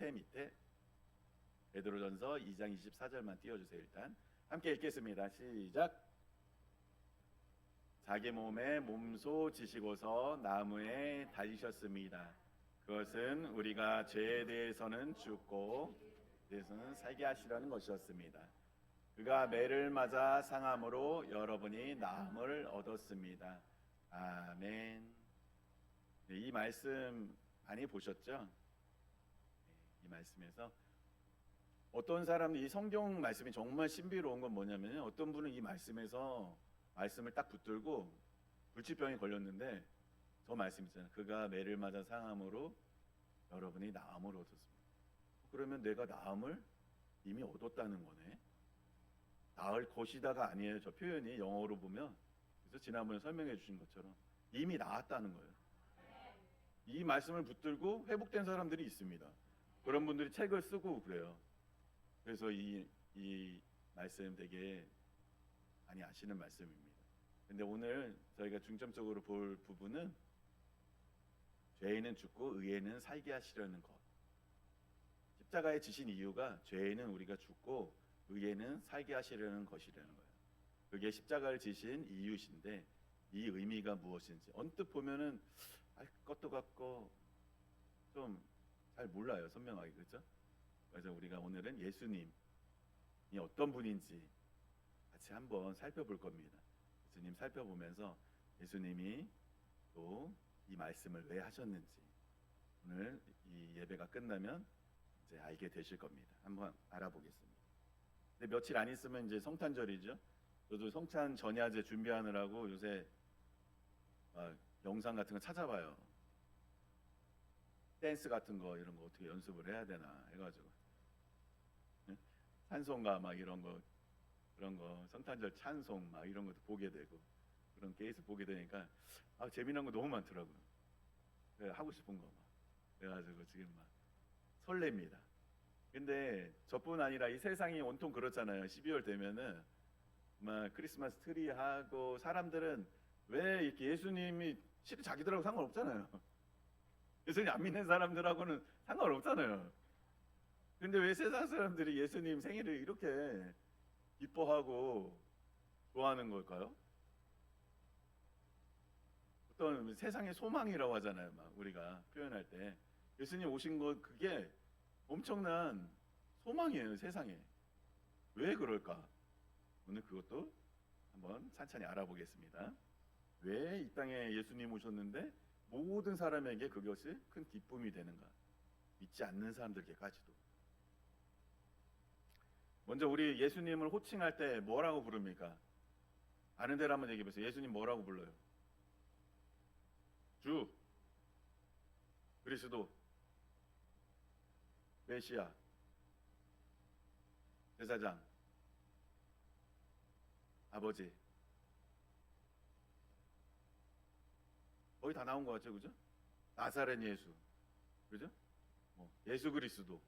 밑에 베드로전서 2장 24절만 띄워주세요. 일단 함께 읽겠습니다. 시작. 자기 몸에 몸소 지시고서 나무에 달리셨습니다. 그것은 우리가 죄에 대해서는 죽고 대해서는 살게 하시려는 것이었습니다. 그가 매를 맞아 상함으로 여러분이 나음을 얻었습니다. 아멘. 네, 이 말씀 많이 보셨죠? 네, 이 말씀에서 어떤 사람이 이 성경 말씀이 정말 신비로운 건 뭐냐면 어떤 분은 이 말씀에서 말씀을 딱 붙들고 불치병에 걸렸는데 저 말씀 있잖아요. 그가 매를 맞아 상함으로 여러분이 나음을 얻었습니다. 그러면 내가 나음을 이미 얻었다는 거네. 나을 것이다가 아니에요. 저 표현이 영어로 보면. 그래서 지난번에 설명해 주신 것처럼 이미 나았다는 거예요. 이 말씀을 붙들고 회복된 사람들이 있습니다. 그런 분들이 책을 쓰고 그래요. 그래서 이 말씀 되게 많이 아시는 말씀입니다. 근데 오늘 저희가 중점적으로 볼 부분은 죄인은 죽고 의인은 살게 하시려는 것. 십자가에 지신 이유가 죄인은 우리가 죽고 의인은 살게 하시려는 것이라는 거예요. 그게 십자가를 지신 이유신데 이 의미가 무엇인지 언뜻 보면은 알 것도 같고 좀 잘 몰라요. 선명하게. 그렇죠? 그래서 우리가 오늘은 예수님이 어떤 분인지 같이 한번 살펴볼 겁니다. 예수님 살펴보면서 예수님이 또 이 말씀을 왜 하셨는지 오늘 이 예배가 끝나면 이제 알게 되실 겁니다. 한번 알아보겠습니다. 근데 며칠 안 있으면 이제 성탄절이죠. 저도 성탄 전야제 준비하느라고 요새 영상 같은 거 찾아봐요. 댄스 같은 거 이런 거 어떻게 연습을 해야 되나 해가지고 찬송가 막 이런 거 그런 거 성탄절 찬송 막 이런 것도 보게 되고 그런 케이스 보게 되니까 재미난 거 너무 많더라고요. 하고 싶은 거 막 그래가지고 지금 막 설렙니다. 근데 저뿐 아니라 이 세상이 온통 그렇잖아요. 12월 되면은 막 크리스마스 트리 하고 사람들은 왜 이렇게 예수님이 실은 자기들하고 상관없잖아요. 예수님 안 믿는 사람들하고는 상관없잖아요. 근데 왜 세상 사람들이 예수님 생일을 이렇게 기뻐하고 좋아하는 걸까요? 어떤 세상의 소망이라고 하잖아요. 막 우리가 표현할 때 예수님 오신 것 그게 엄청난 소망이에요. 세상에. 왜 그럴까? 오늘 그것도 한번 찬찬히 알아보겠습니다. 왜 이 땅에 예수님 오셨는데 모든 사람에게 그것이 큰 기쁨이 되는가? 믿지 않는 사람들에게까지도. 먼저 우리 예수님을 호칭할 때 뭐라고 부릅니까? 아는 대로 한번 얘기해 보세요. 예수님 뭐라고 불러요? 주, 그리스도, 메시아, 제사장, 아버지. 거의 다 나온 것 같죠, 그죠? 나사렛 예수, 그죠? 예수 그리스도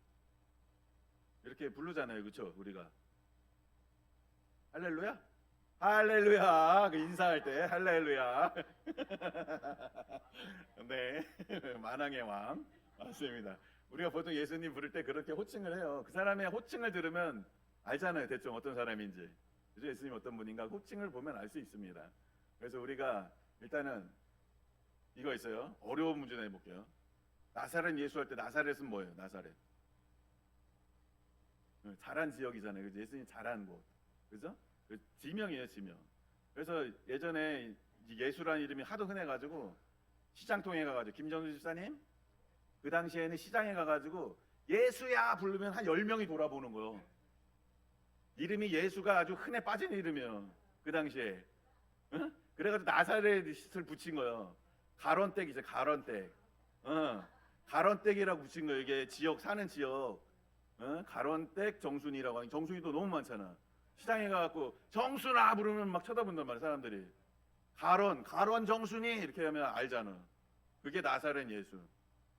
이렇게 부르잖아요, 그렇죠? 우리가 할렐루야, 할렐루야. 그 인사할 때 할렐루야. 네, 만왕의 왕 맞습니다. 우리가 보통 예수님 부를 때 그렇게 호칭을 해요. 그 사람의 호칭을 들으면 알잖아요, 대충 어떤 사람인지. 그죠? 예수님 어떤 분인가 호칭을 보면 알 수 있습니다. 그래서 우리가 일단은 이거 있어요. 어려운 문제 내볼게요. 나사렛 예수 할 때 나사렛은 뭐예요? 나사렛. 자란 지역이잖아요. 그죠? 예수님 자란 곳. 그죠? 그 지명이에요, 지명. 그래서 예전에 예수라는 이름이 하도 흔해가지고 시장통에 가가지고 김정수 집사님 그 당시에는 시장에 가가지고 예수야 부르면 한 10명이 돌아보는 거예요. 이름이 예수가 아주 흔해 빠진 이름이에요. 그 당시에. 응? 그래가지고 나사렛을 붙인 거예요. 가론댁이죠. 가론댁. 가론댁이라고 붙인 거예요. 이게 지역 사는 지역. 가론댁 정순이라고 하니 정순이도 너무 많잖아. 시장에 가갖고 정순아 부르면 막 쳐다본단 말이야 사람들이. 가론 정순이 이렇게 하면 알잖아. 그게 나사렛 예수.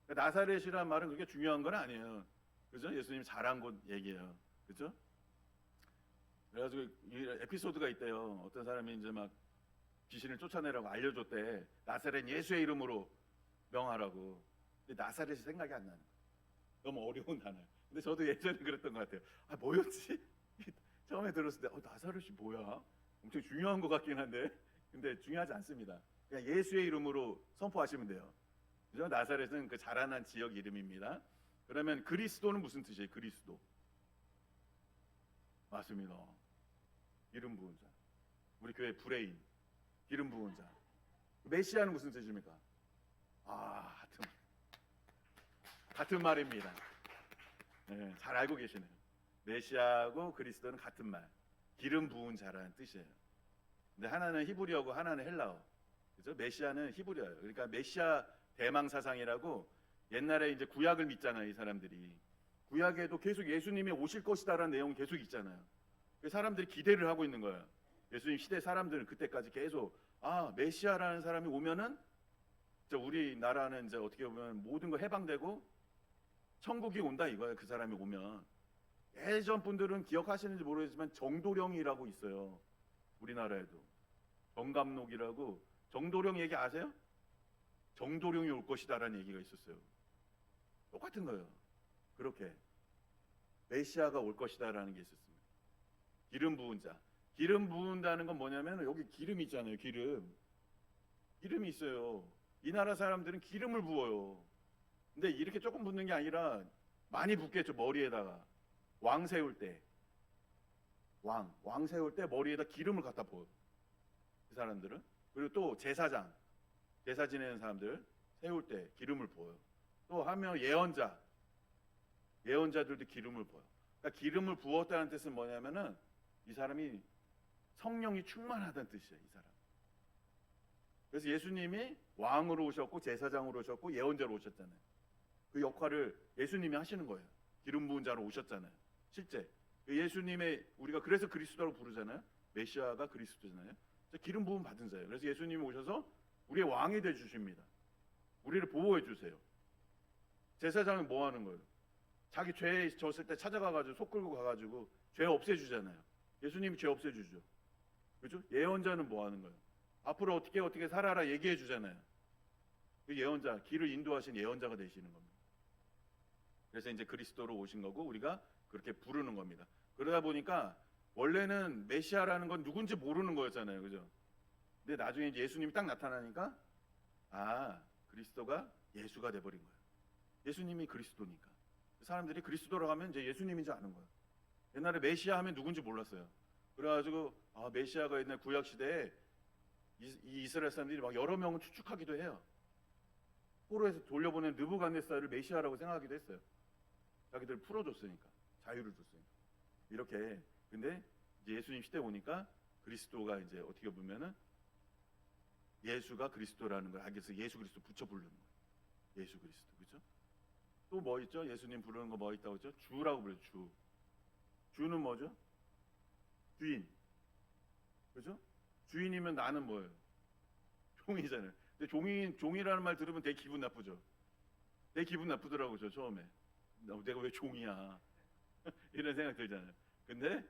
나사렛이란 말은 그렇게 중요한 건 아니에요. 그죠? 예수님 자란 곳 얘기예요. 그죠? 그래가지고 이 에피소드가 있대요. 어떤 사람이 이제 막 귀신을 쫓아내라고 알려줬대. 나사렛 예수의 이름으로 명하라고. 근데 나사렛이 생각이 안 나는 거야. 너무 어려운 단어예요. 근데 저도 예전에 그랬던 것 같아요. 아, 뭐였지? 처음에 들었을 때 나사렛이 뭐야? 엄청 중요한 것 같긴 한데, 근데 중요하지 않습니다. 그냥 예수의 이름으로 선포하시면 돼요. 그죠? 나사렛은 그 자라난 지역 이름입니다. 그러면 그리스도는 무슨 뜻이에요? 그리스도. 맞습니다. 기름 부은 자. 우리 교회 브레인. 기름 부은 자. 메시아는 무슨 뜻입니까? 같은 말입니다. 네, 잘 알고 계시네요. 메시아하고 그리스도는 같은 말. 기름 부은 자라는 뜻이에요. 근데 하나는 히브리어고 하나는 헬라어. 그죠? 메시아는 히브리어예요. 그러니까 메시아 대망 사상이라고 옛날에 이제 구약을 믿잖아요, 이 사람들이. 구약에도 계속 예수님이 오실 것이다라는 내용이 계속 있잖아요. 사람들이 기대를 하고 있는 거예요. 예수님 시대 사람들은 그때까지 계속 메시아라는 사람이 오면은 우리나라는 이제 어떻게 보면 모든 거 해방되고 천국이 온다 이거예요. 그 사람이 오면. 예전 분들은 기억하시는지 모르겠지만 정도령이라고 있어요. 우리나라에도 정감록이라고. 정도령 얘기 아세요? 정도령이 올 것이다라는 얘기가 있었어요. 똑같은 거예요. 그렇게 메시아가 올 것이다라는 게 있었습니다. 기름 부은 자. 기름 부은다는 건 뭐냐면 여기 기름 있잖아요. 기름이 있어요. 이 나라 사람들은 기름을 부어요. 근데 이렇게 조금 붓는 게 아니라 많이 붓겠죠. 머리에다가 왕 세울 때 머리에다 기름을 갖다 부어요. 그 사람들은. 그리고 또 제사 지내는 사람들 세울 때 기름을 부어요. 또 하면 예언자들도 기름을 부어요. 그러니까 기름을 부었다는 뜻은 뭐냐면은 이 사람이 성령이 충만하다는 뜻이에요. 이 사람. 그래서 예수님이 왕으로 오셨고 제사장으로 오셨고 예언자로 오셨잖아요. 그 역할을 예수님이 하시는 거예요. 기름 부은 자로 오셨잖아요. 실제 예수님의 우리가 그래서 그리스도라고 부르잖아요. 메시아가 그리스도잖아요. 기름 부음 받은 자예요. 그래서 예수님이 오셔서 우리의 왕이 돼 주십니다. 우리를 보호해 주세요. 제사장은 뭐 하는 거예요? 자기 죄에 졌을 때 찾아가가지고 속 끌고 가가지고 죄 없애주잖아요. 예수님이 죄 없애주죠. 그렇죠? 예언자는 뭐 하는 거예요? 앞으로 어떻게 살아라 얘기해 주잖아요. 그 예언자, 길을 인도하신 예언자가 되시는 겁니다. 그래서 이제 그리스도로 오신 거고 우리가 그렇게 부르는 겁니다. 그러다 보니까 원래는 메시아라는 건 누군지 모르는 거였잖아요. 그죠? 근데 나중에 예수님이 딱 나타나니까 그리스도가 예수가 돼버린 거예요. 예수님이 그리스도니까. 사람들이 그리스도라고 하면 이제 예수님인 줄 아는 거예요. 옛날에 메시아 하면 누군지 몰랐어요. 그래가지고 메시아가 옛날 구약 시대에 이 이스라엘 사람들이 막 여러 명을 추측하기도 해요. 포로에서 돌려보낸 느부갓네살을 메시아라고 생각하기도 했어요. 자기들 풀어줬으니까, 자유를 줬으니까. 이렇게. 근데 이제 예수님 시대 오니까 그리스도가 이제 어떻게 보면은 예수가 그리스도라는 걸 알겠어. 예수 그리스도 붙여 부르는 거예요. 예수 그리스도, 그렇죠? 또 뭐 있죠? 예수님 부르는 거 뭐 있다고 했죠? 주라고 부르죠. 주. 주는 뭐죠? 주인. 그렇죠? 주인이면 나는 뭐예요? 종이잖아요. 근데 종이라는 말 들으면 되게 기분 나쁘죠. 되게 기분 나쁘더라고요. 저 처음에. 내가 왜 종이야? 이런 생각 들잖아요. 근데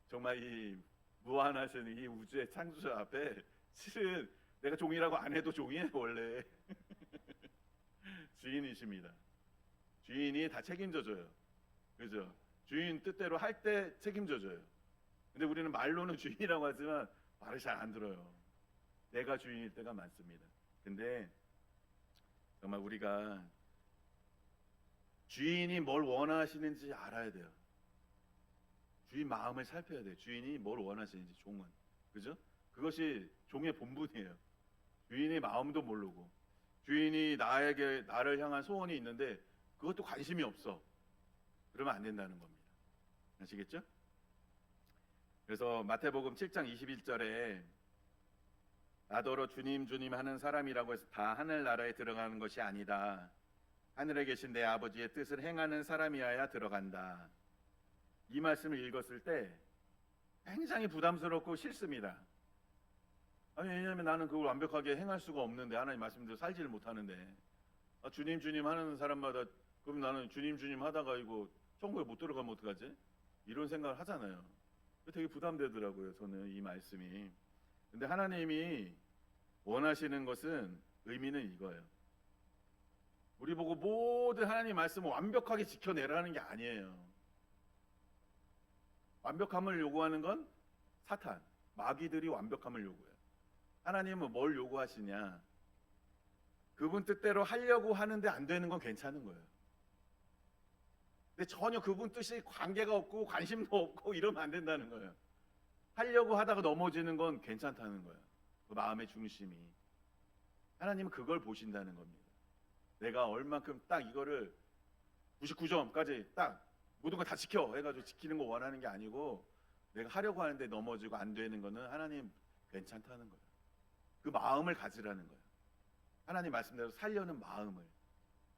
정말 이 무한하신 이 우주의 창조자 앞에 실은 내가 종이라고 안 해도 종이에요 원래. 주인이십니다. 주인이 다 책임져줘요. 그죠? 주인 뜻대로 할 때 책임져줘요. 근데 우리는 말로는 주인이라고 하지만 말을 잘 안 들어요. 내가 주인일 때가 많습니다. 근데 정말 우리가 주인이 뭘 원하시는지 알아야 돼요. 주인 마음을 살펴야 돼요. 주인이 뭘 원하시는지, 종은. 그죠? 그것이 종의 본분이에요. 주인의 마음도 모르고 주인이 나를 향한 소원이 있는데 그것도 관심이 없어. 그러면 안 된다는 겁니다. 아시겠죠? 그래서 마태복음 7장 21절에 나더러 주님 주님 하는 사람이라고 해서 다 하늘나라에 들어가는 것이 아니다. 하늘에 계신 내 아버지의 뜻을 행하는 사람이어야 들어간다. 이 말씀을 읽었을 때 굉장히 부담스럽고 싫습니다. 왜냐하면 나는 그걸 완벽하게 행할 수가 없는데, 하나님 말씀대로 살지를 못하는데, 주님 주님 하는 사람마다 그럼 나는 주님 주님 하다가 이거 천국에 못 들어가면 어떡하지? 이런 생각을 하잖아요. 되게 부담되더라고요, 저는 이 말씀이. 근데 하나님이 원하시는 것은, 의미는 이거예요. 우리 보고 모든 하나님 말씀을 완벽하게 지켜내라는 게 아니에요. 완벽함을 요구하는 건 사탄, 마귀들이 완벽함을 요구해요. 하나님은 뭘 요구하시냐? 그분 뜻대로 하려고 하는데 안 되는 건 괜찮은 거예요. 근데 전혀 그분 뜻이 관계가 없고 관심도 없고 이러면 안 된다는 거예요. 하려고 하다가 넘어지는 건 괜찮다는 거예요. 그 마음의 중심이. 하나님은 그걸 보신다는 겁니다. 내가 얼만큼 딱 이거를 99점까지 딱 모든 걸 다 지켜 해가지고 지키는 거 원하는 게 아니고, 내가 하려고 하는데 넘어지고 안 되는 거는 하나님 괜찮다는 거예요. 그 마음을 가지라는 거예요. 하나님 말씀대로 살려는 마음을.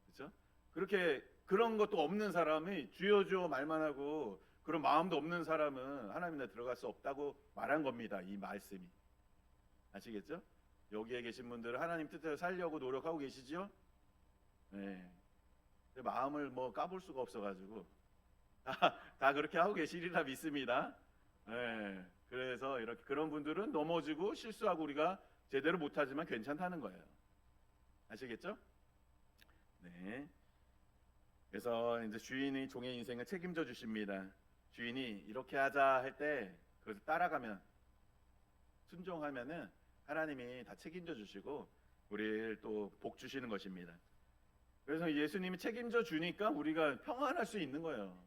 그렇죠? 그렇게 그런 것도 없는 사람이 주여 주여 말만 하고 그런 마음도 없는 사람은 하나님 나라에 들어갈 수 없다고 말한 겁니다. 이 말씀이. 아시겠죠? 여기에 계신 분들은 하나님 뜻대로 살려고 노력하고 계시죠? 네. 마음을 뭐 까볼 수가 없어가지고 다 그렇게 하고 계시리라 믿습니다. 네. 그래서 이렇게 그런 분들은 넘어지고 실수하고 우리가 제대로 못하지만 괜찮다는 거예요. 아시겠죠? 네. 그래서 이제 주인이 종의 인생을 책임져 주십니다. 주인이 이렇게 하자 할 때 그것을 따라가면, 순종하면은 하나님이 다 책임져 주시고 우리를 또 복 주시는 것입니다. 그래서 예수님이 책임져 주니까 우리가 평안할 수 있는 거예요.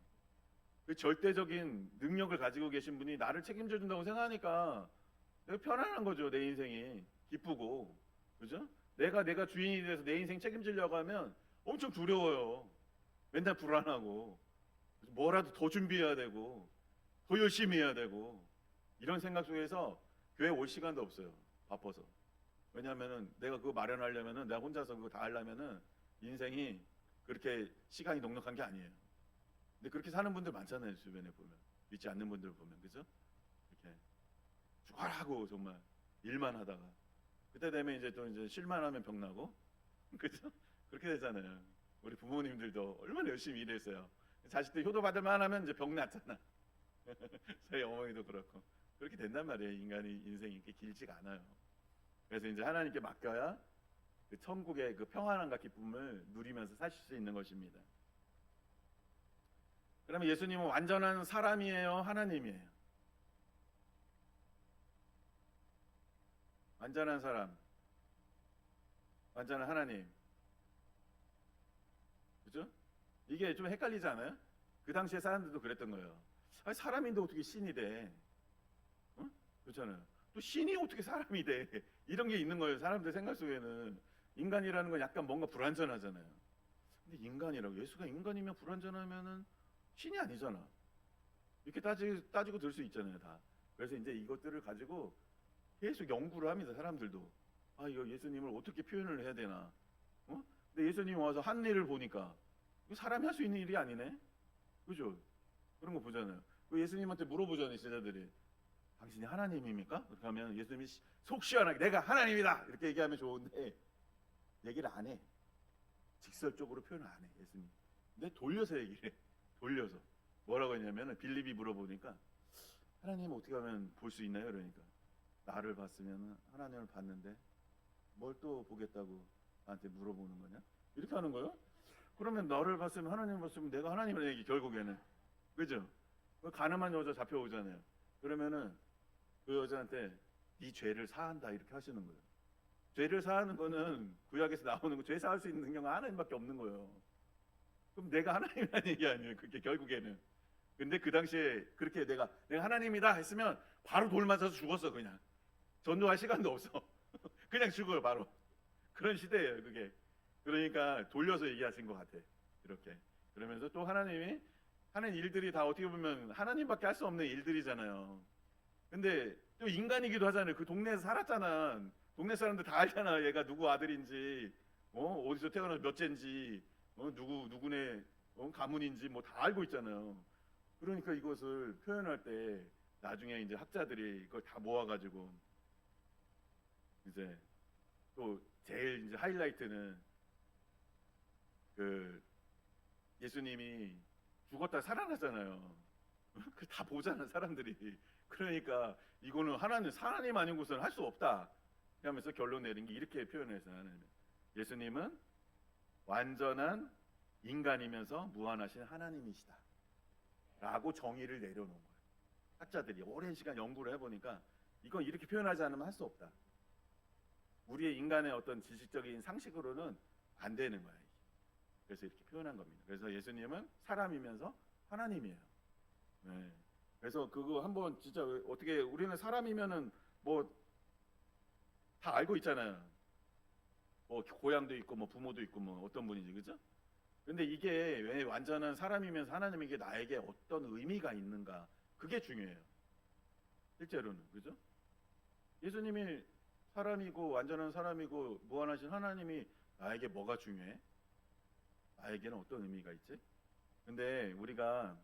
그 절대적인 능력을 가지고 계신 분이 나를 책임져 준다고 생각하니까 내가 편안한 거죠. 내 인생이 기쁘고, 그죠? 내가 주인이 돼서 내 인생 책임지려고 하면 엄청 두려워요. 맨날 불안하고 뭐라도 더 준비해야 되고 더 열심히 해야 되고, 이런 생각 속에서 교회 올 시간도 없어요. 바빠서. 왜냐하면은 내가 그거 마련하려면은, 내가 혼자서 그거 다 하려면은 인생이 그렇게 시간이 넉넉한 게 아니에요. 근데 그렇게 사는 분들 많잖아요. 주변에 보면, 믿지 않는 분들 보면, 그죠? 이렇게 죽어라고 정말 일만 하다가 그때 되면 이제 또 이제 쉴만하면 병 나고, 그죠? 그렇게 되잖아요. 우리 부모님들도 얼마나 열심히 일했어요. 자식들 효도 받을 만하면 이제 병 났잖아. 저희 어머니도 그렇고 그렇게 된단 말이에요. 인간이 인생이 이렇게 길지가 않아요. 그래서 이제 하나님께 맡겨야 그 천국의 그 평안함과 기쁨을 누리면서 사실 수 있는 것입니다. 그러면 예수님은 완전한 사람이에요, 하나님이에요? 완전한 사람, 완전한 하나님, 그죠? 이게 좀 헷갈리지 않아요? 그 당시에 사람들도 그랬던 거예요. 아니, 사람인데 어떻게 신이 돼? 어? 그렇잖아요. 또 신이 어떻게 사람이 돼? 이런 게 있는 거예요. 사람들 생각 속에는 인간이라는 건 약간 뭔가 불완전하잖아요. 근데 인간이라고, 예수가 인간이면 불완전하면은 신이 아니잖아. 이렇게 따지고 들 수 있잖아요, 다. 그래서 이제 이것들을 가지고 계속 연구를 합니다, 사람들도. 아, 이거 예수님을 어떻게 표현을 해야 되나? 어? 근데 예수님이 와서 한 일을 보니까 이거 사람이 할 수 있는 일이 아니네? 그죠? 그런 거 보잖아요. 그 예수님한테 물어보잖아요, 제자들이. 당신이 하나님입니까? 그렇게 하면 예수님이 속 시원하게 내가 하나님이다! 이렇게 얘기하면 좋은데 얘기를 안 해. 직설적으로 표현을 안 해, 예수님. 근데 돌려서 얘기를 해. 돌려서. 뭐라고 했냐면, 빌립이 물어보니까 하나님 어떻게 하면 볼 수 있나요? 그러니까 나를 봤으면 하나님을 봤는데 뭘 또 보겠다고 나한테 물어보는 거냐? 이렇게 하는 거예요? 그러면 너를 봤으면, 하나님을 봤으면 내가 하나님을 얘기, 결국에는. 그죠? 그 가늠한 여자 잡혀오잖아요. 그러면은 그 여자한테 네 죄를 사한다 이렇게 하시는 거예요. 죄를 사하는 거는 구약에서 나오는 거, 죄 사할 수 있는 능력은 하나님밖에 없는 거예요. 그럼 내가 하나님이라는 얘기 아니에요, 그게 결국에는. 근데 그 당시에 그렇게 내가 하나님이다 했으면 바로 돌 맞아서 죽었어. 그냥 전도할 시간도 없어. 그냥 죽어요, 바로. 그런 시대예요, 그게. 그러니까 돌려서 얘기하신 것 같아. 이렇게. 그러면서 또 하나님이 하는 일들이 다 어떻게 보면 하나님밖에 할 수 없는 일들이잖아요. 근데 또 인간이기도 하잖아요. 그 동네에서 살았잖아. 동네 사람들 다 알잖아. 얘가 누구 아들인지, 어디서 태어나서 몇째인지, 누구네 가문인지 뭐 다 알고 있잖아요. 그러니까 이것을 표현할 때 나중에 이제 학자들이 이걸 다 모아가지고 이제 또 제일 이제 하이라이트는 그 예수님이 죽었다 살아났잖아요. 그 다 보잖아, 사람들이. 그러니까 이거는 하나님 아닌 곳은 할 수 없다 하면서 결론 내린 게 이렇게 표현해서 하는, 예수님은 완전한 인간이면서 무한하신 하나님이시다 라고 정의를 내려놓은 거예요. 학자들이 오랜 시간 연구를 해보니까 이건 이렇게 표현하지 않으면 할 수 없다. 우리의 인간의 어떤 지식적인 상식으로는 안 되는 거야. 그래서 이렇게 표현한 겁니다. 그래서 예수님은 사람이면서 하나님이에요. 네. 그래서 그거 한번 진짜 어떻게 우리는 사람이면은 뭐 다 알고 있잖아요. 뭐 고향도 있고 뭐 부모도 있고 뭐 어떤 분인지, 그죠? 근데 이게 왜 완전한 사람이면서 하나님에게 나에게 어떤 의미가 있는가, 그게 중요해요. 실제로는, 그죠? 예수님이 사람이고 완전한 사람이고 무한하신 하나님이 나에게 뭐가 중요해? 나에게는 어떤 의미가 있지? 근데 우리가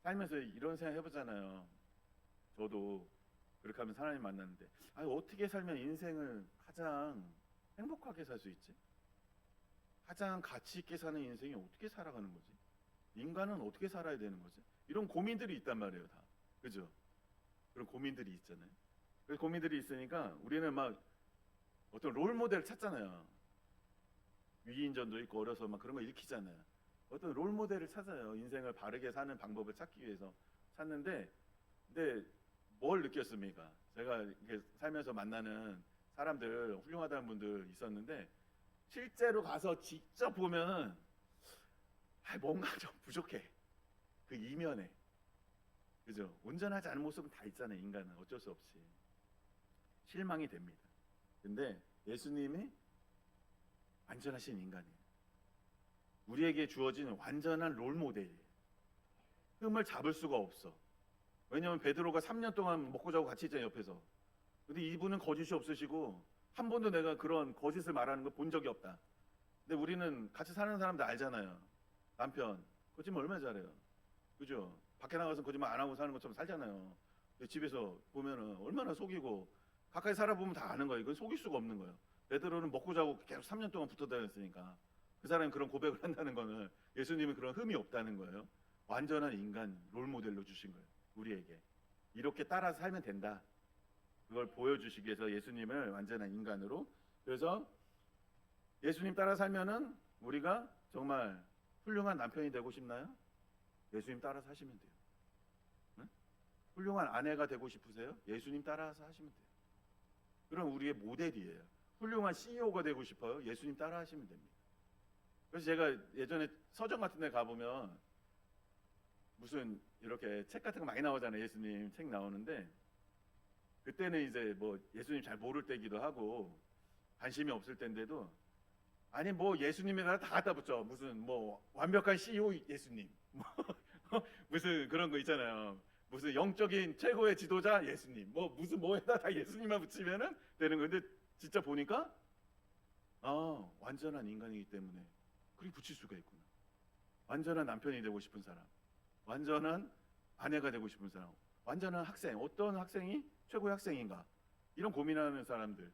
살면서 이런 생각 해보잖아요. 저도 그렇게 하면 하나님 만났는데, 어떻게 살면 인생을 가장 행복하게 살 수 있지? 가장 가치 있게 사는 인생이 어떻게 살아가는 거지? 인간은 어떻게 살아야 되는 거지? 이런 고민들이 있단 말이에요, 다. 그죠? 그런 고민들이 있잖아요. 그래서 고민들이 있으니까 우리는 막 어떤 롤 모델을 찾잖아요. 위인전도 있고 어려서 막 그런 거 일으키잖아요. 어떤 롤 모델을 찾아요. 인생을 바르게 사는 방법을 찾기 위해서 찾는데, 근데 뭘 느꼈습니까? 제가 이렇게 살면서 만나는 사람들, 훌륭하다는 분들 있었는데 실제로 가서 직접 보면은 뭔가 좀 부족해. 그 이면에, 그죠? 온전하지 않은 모습은 다 있잖아요. 인간은 어쩔 수 없이 실망이 됩니다. 근데 예수님이 완전하신 인간이에요. 우리에게 주어진 완전한 롤 모델이에요. 흠을 잡을 수가 없어. 왜냐하면 베드로가 3년 동안 먹고 자고 같이 있잖아요, 옆에서. 근데 이분은 거짓이 없으시고 한 번도 내가 그런 거짓을 말하는 걸 본 적이 없다. 근데 우리는 같이 사는 사람들 알잖아요. 남편 거짓말 얼마나 잘해요, 그죠? 밖에 나가서 거짓말 안 하고 사는 것처럼 살잖아요. 근데 집에서 보면은 얼마나 속이고, 가까이 살아보면 다 아는 거예요. 이건 속일 수가 없는 거예요. 베드로는 먹고 자고 계속 3년 동안 붙어 다녔으니까 그 사람이 그런 고백을 한다는 거는 예수님은 그런 흠이 없다는 거예요. 완전한 인간 롤 모델로 주신 거예요. 우리에게 이렇게 따라서 살면 된다, 그걸 보여주시기 위해서 예수님을 완전한 인간으로. 그래서 예수님 따라 살면은 우리가 정말 훌륭한 남편이 되고 싶나요? 예수님 따라서 하시면 돼요. 응? 훌륭한 아내가 되고 싶으세요? 예수님 따라서 하시면 돼요. 그럼 우리의 모델이에요. 훌륭한 CEO가 되고 싶어요? 예수님 따라 하시면 됩니다. 그래서 제가 예전에 서점 같은 데 가보면 무슨 이렇게 책 같은 거 많이 나오잖아요. 예수님 책 나오는데 그때는 이제 뭐 예수님 잘 모를 때기도 하고 관심이 없을 때인데도, 아니 뭐 예수님에다가 다 갖다 붙여. 무슨 뭐 완벽한 CEO 예수님, 뭐 무슨 그런 거 있잖아요. 무슨 영적인 최고의 지도자 예수님, 뭐 무슨 뭐에다 다 예수님만 붙이면은 되는 건데, 진짜 보니까 완전한 인간이기 때문에 그렇게 붙일 수가 있구나. 완전한 남편이 되고 싶은 사람, 완전한 아내가 되고 싶은 사람, 완전한 학생, 어떤 학생이 최고의 학생인가, 이런 고민하는 사람들,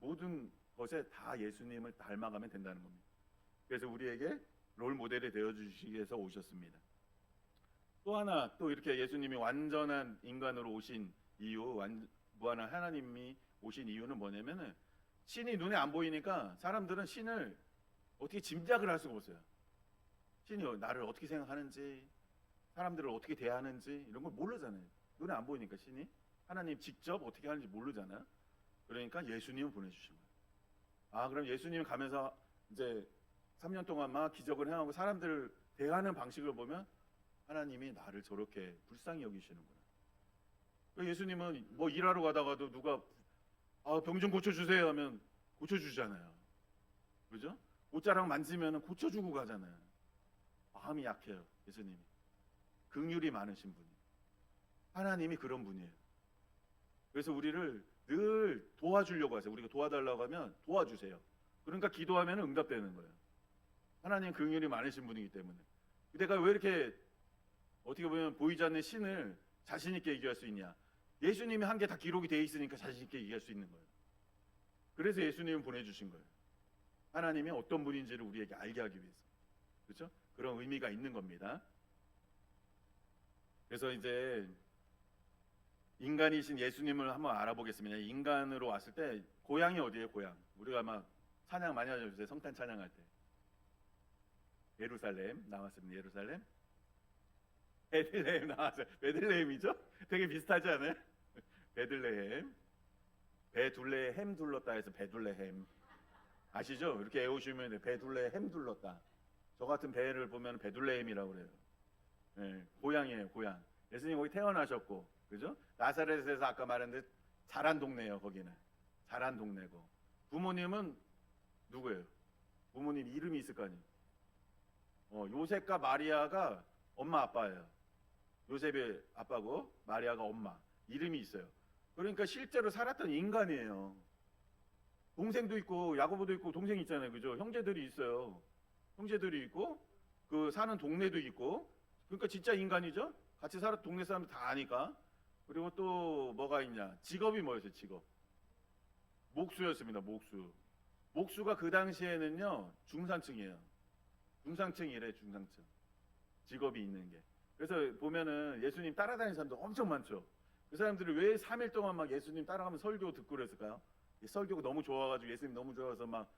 모든 것에 다 예수님을 닮아가면 된다는 겁니다. 그래서 우리에게 롤 모델이 되어주시기 위해서 오셨습니다. 또 하나, 또 이렇게 예수님이 완전한 인간으로 오신 이유, 무한한 하나님이 오신 이유는 뭐냐면은, 신이 눈에 안 보이니까 사람들은 신을 어떻게 짐작을 할 수가 없어요. 신이 나를 어떻게 생각하는지, 사람들을 어떻게 대하는지 이런 걸 모르잖아요. 눈에 안 보이니까 신이, 하나님 직접 어떻게 하는지 모르잖아요. 그러니까 예수님을 보내주신 거예요. 그럼 예수님이 가면서 이제 3년 동안 막 기적을 행하고 사람들을 대하는 방식을 보면 하나님이 나를 저렇게 불쌍히 여기시는구나. 예수님은 뭐 일하러 가다가도 누가 병 좀 고쳐주세요 하면 고쳐주잖아요. 그죠? 옷자락 만지면 고쳐주고 가잖아요. 마음이 약해요, 예수님이. 긍휼이 많으신 분이. 하나님이 그런 분이에요. 그래서 우리를 늘 도와주려고 하세요. 우리가 도와달라고 하면 도와주세요. 그러니까 기도하면 응답되는 거예요. 하나님 긍휼이 많으신 분이기 때문에. 내가 왜 이렇게 어떻게 보면 보이지 않는 신을 자신 있게 얘기할 수 있냐? 예수님이 한 게 다 기록이 되어 있으니까 자신 있게 얘기할 수 있는 거예요. 그래서 예수님을 보내주신 거예요. 하나님이 어떤 분인지를 우리에게 알게 하기 위해서. 그렇죠? 그런 의미가 있는 겁니다. 그래서 이제 인간이신 예수님을 한번 알아보겠습니다. 인간으로 왔을 때 고향이 어디예요? 고향. 우리가 막 찬양 많이 하죠. 성탄 찬양할 때. 예루살렘 나왔습니다. 예루살렘. 베들레헴 나왔어요. 베들레헴이죠? 되게 비슷하지 않아요? 베들레헴. 베둘레헴 둘렀다 해서 베둘레헴. 아시죠? 이렇게 외우시면 베둘레헴 둘렀다. 저 같은 배를 보면 베둘레헴이라고 그래요. 네, 고향이에요, 고향. 예수님 거기 태어나셨고, 그죠? 나사렛에서 아까 말했는데 자란 동네예요, 거기는. 자란 동네고. 부모님은 누구예요? 부모님 이름이 있을 거 아니에요. 요셉과 마리아가 엄마 아빠예요. 요셉의 아빠고 마리아가 엄마. 이름이 있어요. 그러니까 실제로 살았던 인간이에요. 동생도 있고 야고보도 있고 동생 있잖아요, 그죠? 형제들이 있어요. 형제들이 있고 그 사는 동네도 있고, 그러니까 진짜 인간이죠. 같이 살았던 동네 사람들 다 아니까. 그리고 또 뭐가 있냐? 직업이 뭐였어요? 직업. 목수였습니다. 목수. 목수가 그 당시에는요 중산층이에요. 중상층이래, 중상층. 직업이 있는 게. 그래서 보면은 예수님 따라다니는 사람도 엄청 많죠. 그 사람들이 왜 3일 동안 막 예수님 따라가면 설교 듣고 그랬을까요? 설교가 너무 좋아가지고 예수님 너무 좋아서 막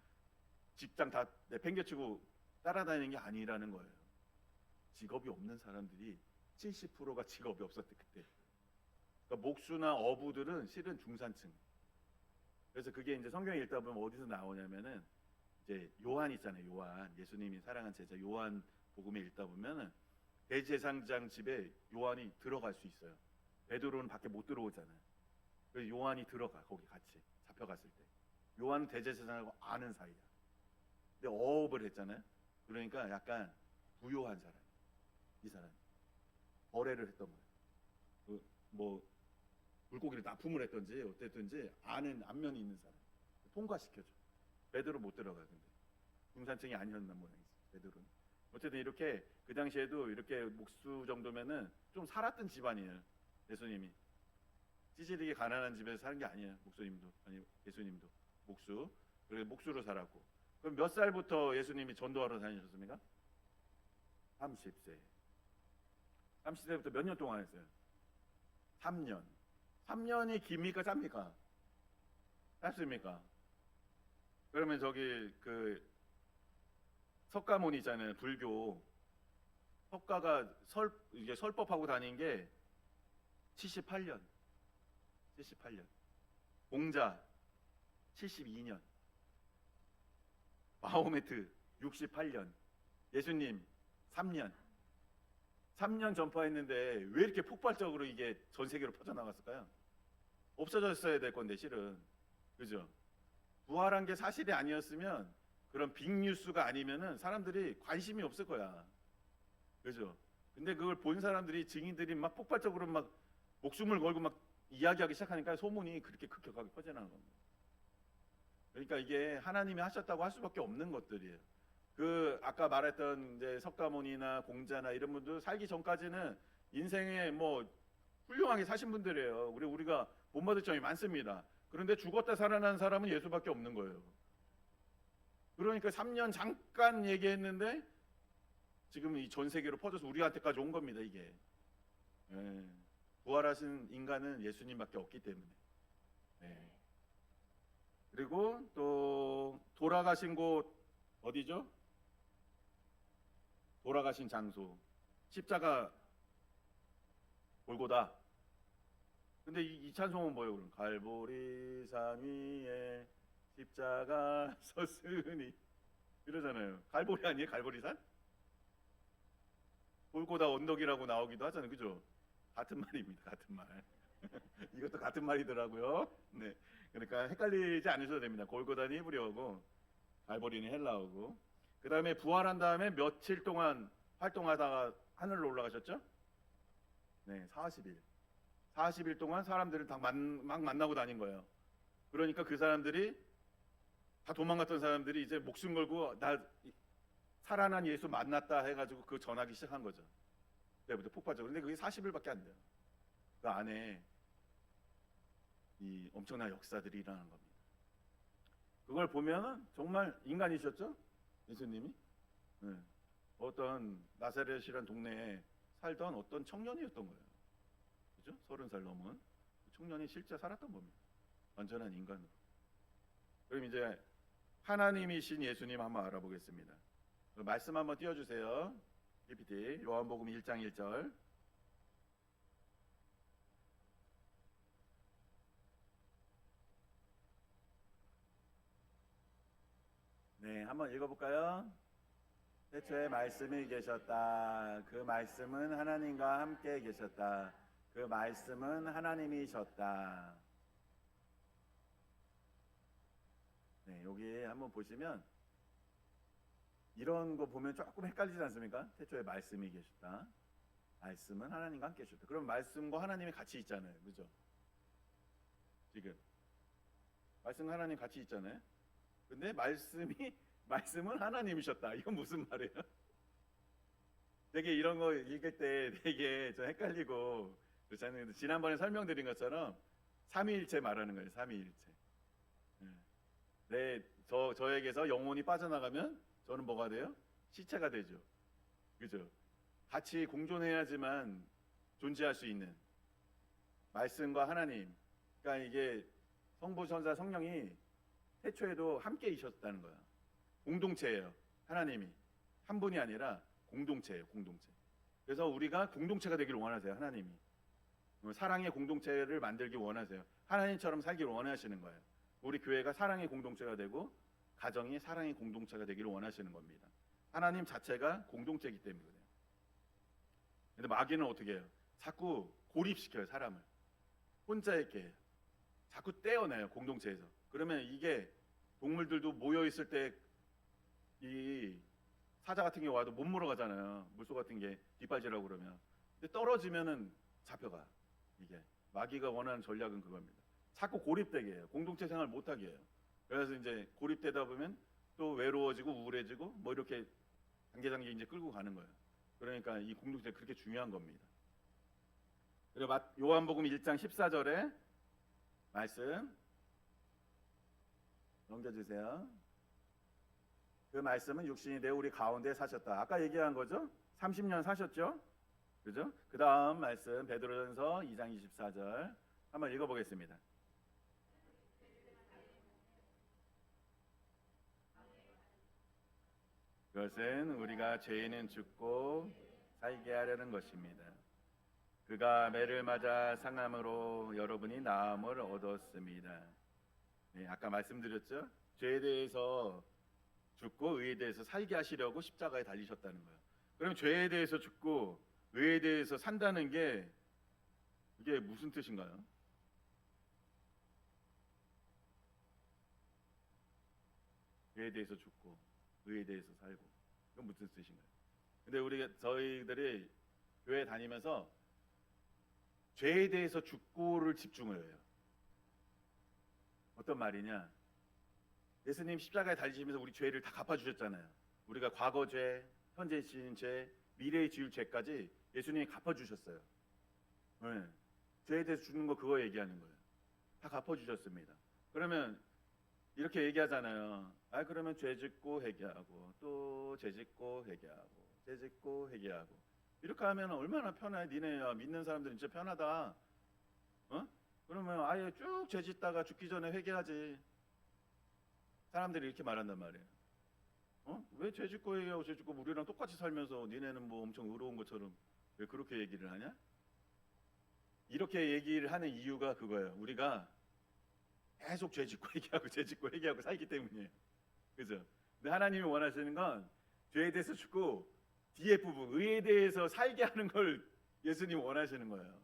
직장 다 내팽개치고 따라다니는 게 아니라는 거예요. 직업이 없는 사람들이 70%가 직업이 없었대 그때. 그러니까 목수나 어부들은 실은 중산층. 그래서 그게 이제 성경에 읽다 보면 어디서 나오냐면은 이제 요한 있잖아요. 요한, 예수님이 사랑한 제자 요한 복음에 읽다 보면은 대제사장 집에 요한이 들어갈 수 있어요. 베드로는 밖에 못 들어오잖아요. 그래서 요한이 들어가, 거기 같이 잡혀갔을 때. 요한은 대제사장하고 아는 사이야. 근데 어업을 했잖아요. 그러니까 약간 부요한 사람. 이 사람 거래를 했던 거예요. 뭐 물고기를 납품을 했던지 어땠든지 아는 안면이 있는 사람 통과시켜줘. 베드로 못 들어가. 근데 중산층이 아니었나 모양이지 베드로는. 어쨌든 이렇게 그 당시에도 이렇게 목수 정도면은 좀 살았던 집안이에요. 예수님이 찌질하게 가난한 집에서 사는 게 아니에요. 목수님도 아니 예수님도 목수. 그래 목수로 살았고. 그럼 몇 살부터 예수님이 전도하러 다니셨습니까? 30세. 30세부터 몇 년 동안 했어요? 3년. 3년이 깁니까 짧습니까? 짧습니까? 그러면 저기 그 석가모니 있잖아요. 불교 석가가 이게 설법하고 다닌 게 78년. 78년. 공자 72년. 마호메트 68년. 예수님 3년. 3년 전파했는데 왜 이렇게 폭발적으로 이게 전 세계로 퍼져나갔을까요? 없어졌어야 될 건데 실은. 그죠? 부활한 게 사실이 아니었으면 그런 빅뉴스가 아니면은 사람들이 관심이 없을 거야. 그죠? 근데 그걸 본 사람들이 증인들이 막 폭발적으로 막 목숨을 걸고 막 이야기하기 시작하니까 소문이 그렇게 급격하게 퍼져나간 겁니다. 그러니까 이게 하나님이 하셨다고 할 수밖에 없는 것들이에요. 그 아까 말했던 이제 석가모니나 공자나 이런 분들 살기 전까지는 인생에 뭐 훌륭하게 사신 분들이에요. 우리가 본받을 점이 많습니다. 그런데 죽었다 살아난 사람은 예수밖에 없는 거예요. 그러니까 3년 잠깐 얘기했는데 지금 이 전 세계로 퍼져서 우리한테까지 온 겁니다. 이게. 부활하신 인간은 예수님밖에 없기 때문에. 그리고 또 돌아가신 곳 어디죠? 돌아가신 장소 십자가 골고다. 근데 이 찬송은 뭐예요? 그럼 갈보리 산 위에 십자가 섰으니 이러잖아요. 갈보리 아니에요? 갈보리 산? 골고다 언덕이라고 나오기도 하잖아요. 그죠? 같은 말입니다. 같은 말. 이것도 같은 말이더라고요. 네. 그러니까 헷갈리지 않으셔도 됩니다. 골고다는 히브리어고 갈보리는 헬라어고. 그 다음에 부활한 다음에 며칠 동안 활동하다가 하늘로 올라가셨죠? 네, 40일. 40일 동안 사람들을 다 막 만나고 다닌 거예요. 그러니까 그 사람들이 다 도망갔던 사람들이 이제 목숨 걸고 나 살아난 예수 만났다 해가지고 그 전하기 시작한 거죠. 그때부터 폭발적으로. 근데 그게 40일밖에 안 돼요. 그 안에 이 엄청난 역사들이 일어나는 겁니다. 그걸 보면 정말 인간이셨죠? 예수님이. 네. 어떤 나사렛이란 동네에 살던 어떤 청년이었던 거예요. 그죠? 30살 넘은 청년이 실제 살았던 겁니다. 완전한 인간으로. 그럼 이제 하나님이신 예수님 한번 알아보겠습니다. 말씀 한번 띄워주세요. PPT 요한복음 1장 1절. 네, 한번 읽어볼까요? 태초에 말씀이 계셨다. 그 말씀은 하나님과 함께 계셨다. 그 말씀은 하나님이셨다. 네, 여기 한번 보시면 이런 거 보면 조금 헷갈리지 않습니까? 태초에 말씀이 계셨다. 말씀은 하나님과 함께 계셨다. 그럼 말씀과 하나님이 같이 있잖아요. 그죠? 지금 말씀과 하나님 같이 있잖아요. 근데 말씀은 하나님이셨다. 이건 무슨 말이에요? 되게 이런 거 읽을 때 되게 좀 헷갈리고 저는 지난번에 설명드린 것처럼 삼위일체 말하는 거예요. 삼위일체. 네, 저에게서 영혼이 빠져나가면 저는 뭐가 돼요? 시체가 되죠. 그죠? 같이 공존해야지만 존재할 수 있는 말씀과 하나님. 그러니까 이게 성부, 성자, 성령이 태초에도 함께 있었다는 거야. 공동체예요. 하나님이 한 분이 아니라 공동체예요. 공동체. 그래서 우리가 공동체가 되기를 원하세요. 하나님이 사랑의 공동체를 만들기 원하세요. 하나님처럼 살기를 원하시는 거예요. 우리 교회가 사랑의 공동체가 되고 가정이 사랑의 공동체가 되기를 원하시는 겁니다. 하나님 자체가 공동체이기 때문에 그래요. 근데 마귀는 어떻게 해요? 자꾸 고립시켜요. 사람을 혼자 있게 해요. 자꾸 떼어내요. 공동체에서. 그러면 이게 동물들도 모여 있을 때 이 사자 같은 게 와도 못 물어가잖아요. 물소 같은 게 뒷발질하고 그러면. 근데 떨어지면은 잡혀가. 이게 마귀가 원하는 전략은 그겁니다. 자꾸 고립되게 해요. 공동체 생활 못하게 해요. 그래서 이제 고립되다 보면 또 외로워지고 우울해지고 뭐 이렇게 단계 이제 끌고 가는 거예요. 그러니까 이 공동체가 그렇게 중요한 겁니다. 그리고 요한복음 1장 14절에 말씀 넘겨주세요. 그 말씀은 육신이 되어 우리 가운데 사셨다. 아까 얘기한 거죠? 30년 사셨죠? 그죠? 그 다음 말씀 베드로전서 2장 24절 한번 읽어보겠습니다. 그것은 우리가 죄인은 죽고 살게 하려는 것입니다. 그가 매를 맞아 상함으로 여러분이 나음을 얻었습니다. 네, 아까 말씀드렸죠? 죄에 대해서 죽고 의에 대해서 살게 하시려고 십자가에 달리셨다는 거예요. 그럼 죄에 대해서 죽고 의에 대해서 산다는 게 이게 무슨 뜻인가요? 죄에 대해서 죽고 의에 대해서 살고 이건 무슨 뜻인가요? 근데 저희들이 교회 다니면서 죄에 대해서 죽고를 집중을 해요. 어떤 말이냐? 예수님 십자가에 달리시면서 우리 죄를 다 갚아주셨잖아요. 우리가 과거 죄, 현재 지은 죄, 미래에 지을 죄까지 예수님이 갚아주셨어요. 네. 죄에 대해서 죽는 거 그거 얘기하는 거예요. 다 갚아주셨습니다. 그러면 이렇게 얘기하잖아요. 그러면 죄 짓고 회개하고 또 죄 짓고 회개하고 죄 짓고 회개하고 이렇게 하면 얼마나 편해. 니네 믿는 사람들은 진짜 편하다. 그러면 아예 쭉 죄 짓다가 죽기 전에 회개하지. 사람들이 이렇게 말한단 말이에요. 왜 죄 짓고 회개하고 죄 짓고 우리랑 똑같이 살면서 니네는 뭐 엄청 의로운 것처럼 왜 그렇게 얘기를 하냐? 이렇게 얘기를 하는 이유가 그거예요. 우리가 계속 죄 짓고 회개하고 죄 짓고 회개하고 살기 때문이에요. 그죠? 근데 하나님이 원하시는 건 죄에 대해서 죽고 뒤에 부분 의에 대해서 살게 하는 걸 예수님 원하시는 거예요.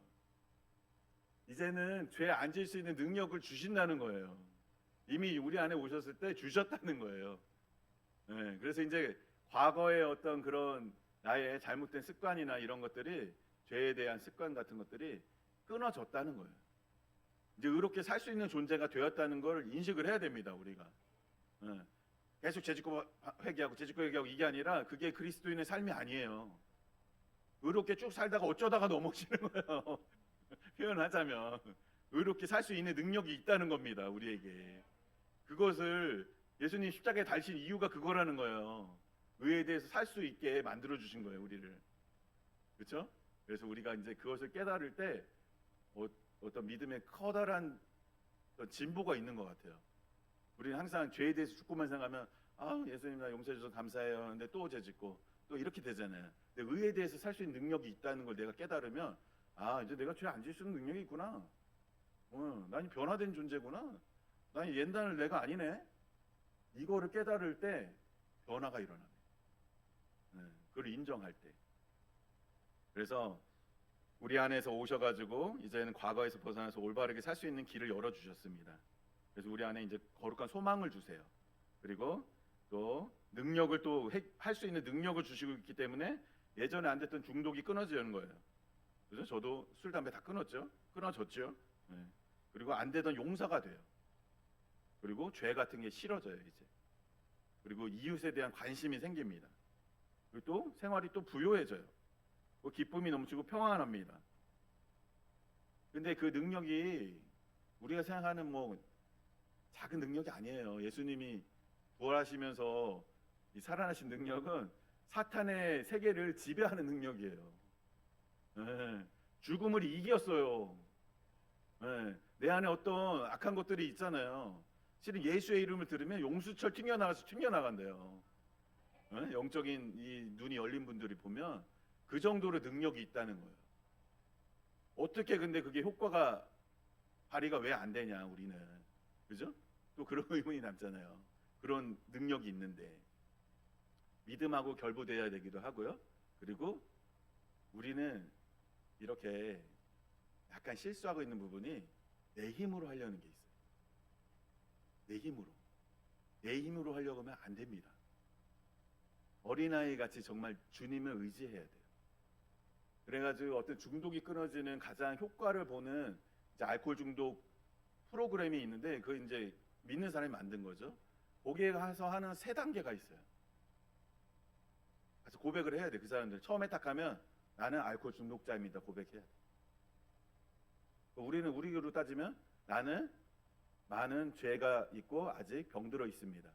이제는 죄 안 질 수 있는 능력을 주신다는 거예요. 이미 우리 안에 오셨을 때 주셨다는 거예요. 네, 그래서 이제 과거의 어떤 그런 나의 잘못된 습관이나 이런 것들이 죄에 대한 습관 같은 것들이 끊어졌다는 거예요. 이제 의롭게 살 수 있는 존재가 되었다는 걸 인식을 해야 됩니다. 우리가 계속 죄짓고 회개하고 죄짓고 회개하고 이게 아니라 그게 그리스도인의 삶이 아니에요. 의롭게 쭉 살다가 어쩌다가 넘어지는 거예요. 표현하자면 의롭게 살 수 있는 능력이 있다는 겁니다. 우리에게 그것을 예수님 십자가에 달신 이유가 그거라는 거예요. 의에 대해서 살 수 있게 만들어 주신 거예요. 우리를. 그렇죠? 그래서 우리가 이제 그것을 깨달을 때 어떤 믿음의 커다란 진보가 있는 것 같아요. 우리는 항상 죄에 대해서 죽고만 생각하면 아, 예수님 나 용서해 주셔서 감사해요. 근데 또 죄 짓고 또 이렇게 되잖아요. 근데 의에 대해서 살 수 있는 능력이 있다는 걸 내가 깨달으면 아, 이제 내가 죄 안 지을 수 있는 능력이 있구나. 난 변화된 존재구나. 난 옛날 내가 아니네. 이거를 깨달을 때 변화가 일어납니다. 그걸 인정할 때. 그래서 우리 안에서 오셔가지고 이제는 과거에서 벗어나서 올바르게 살 수 있는 길을 열어주셨습니다. 그래서 우리 안에 이제 거룩한 소망을 주세요. 그리고 또 능력을 또 할 수 있는 능력을 주시고 있기 때문에 예전에 안 됐던 중독이 끊어지는 거예요. 그래서 저도 술, 담배 다 끊어졌죠. 네. 그리고 안 되던 용서가 돼요. 그리고 죄 같은 게 싫어져요 이제. 그리고 이웃에 대한 관심이 생깁니다. 그리고 또 생활이 또 부요해져요. 기쁨이 넘치고 평안합니다. 근데 그 능력이 우리가 생각하는 뭐 작은 능력이 아니에요. 예수님이 부활하시면서 이 살아나신 능력은 사탄의 세계를 지배하는 능력이에요. 네. 죽음을 이겼어요. 네. 내 안에 어떤 악한 것들이 있잖아요. 실은 예수의 이름을 들으면 용수철 튕겨나간대요. 네? 영적인 이 눈이 열린 분들이 보면 그 정도로 능력이 있다는 거예요. 어떻게 근데 그게 효과가 발휘가 왜 안 되냐 우리는. 그죠? 또 그런 의문이 남잖아요. 그런 능력이 있는데 믿음하고 결부돼야 되기도 하고요. 그리고 우리는 이렇게 약간 실수하고 있는 부분이 내 힘으로 하려는 게 있어요. 내 힘으로 하려고 하면 안 됩니다. 어린아이 같이 정말 주님을 의지해야 돼요. 그래가지고 어떤 중독이 끊어지는 가장 효과를 보는 이제 알코올 중독 프로그램이 있는데 그 이제 믿는 사람이 만든 거죠. 거기에 가서 하는 3단계가 있어요. 그래서 고백을 해야 돼. 그 사람들 처음에 딱 하면 나는 알코올 중독자입니다. 고백해야 돼. 우리는 우리로 따지면 나는 많은 죄가 있고 아직 병들어 있습니다.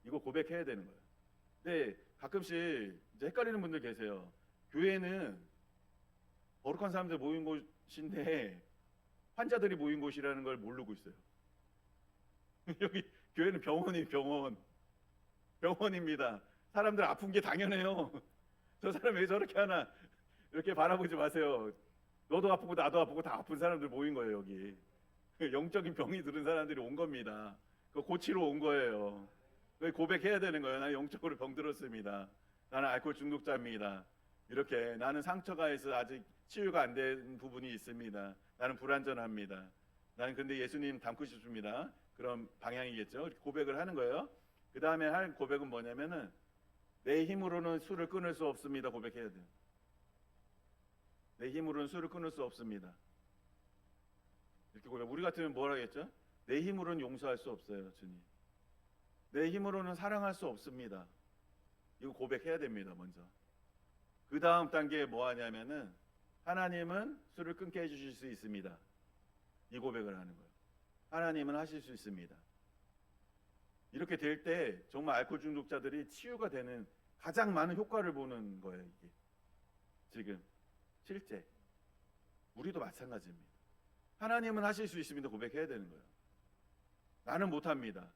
이거 고백해야 되는 거예요. 근데 가끔씩 이제 헷갈리는 분들 계세요. 교회는 거룩한 사람들 모인 곳인데 환자들이 모인 곳이라는 걸 모르고 있어요. 여기 교회는 병원입니다. 사람들 아픈 게 당연해요. 저 사람 왜 저렇게 하나 이렇게 바라보지 마세요. 너도 아프고 나도 아프고 다 아픈 사람들 모인 거예요. 여기 영적인 병이 들은 사람들이 온 겁니다. 그거 고치러 온 거예요. 고백해야 되는 거예요. 나는 영적으로 병들었습니다. 나는 알코올 중독자입니다. 이렇게 나는 상처가 있어 아직 치유가 안 된 부분이 있습니다. 나는 불완전합니다. 나는 근데 예수님 닮고 싶습니다. 그런 방향이겠죠. 고백을 하는 거예요. 그 다음에 할 고백은 뭐냐면은 내 힘으로는 술을 끊을 수 없습니다. 고백해야 돼요. 내 힘으로는 술을 끊을 수 없습니다. 이렇게 고백. 우리 같으면 뭘 하겠죠? 내 힘으로는 용서할 수 없어요, 주님. 내 힘으로는 사랑할 수 없습니다. 이거 고백해야 됩니다, 먼저. 그 다음 단계에 뭐 하냐면은 하나님은 술을 끊게 해주실 수 있습니다. 이 고백을 하는 거예요. 하나님은 하실 수 있습니다. 이렇게 될 때 정말 알코올 중독자들이 치유가 되는 가장 많은 효과를 보는 거예요, 이게. 지금 실제 우리도 마찬가지입니다. 하나님은 하실 수 있습니다. 고백해야 되는 거예요. 나는 못합니다.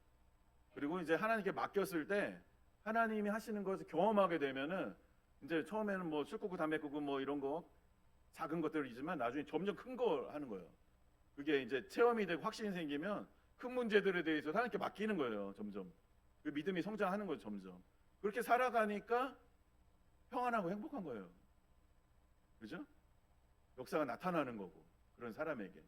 그리고 이제 하나님께 맡겼을 때 하나님이 하시는 것을 경험하게 되면은 이제 처음에는 뭐 술 끊고 담배 끊고 뭐 이런 거 작은 것들이지만 나중에 점점 큰 거 하는 거예요. 그게 이제 체험이 되고 확신이 생기면 큰 문제들에 대해서 하나님께 맡기는 거예요. 점점 그 믿음이 성장하는 거죠. 점점 그렇게 살아가니까 평안하고 행복한 거예요. 그죠? 역사가 나타나는 거고 그런 사람에게.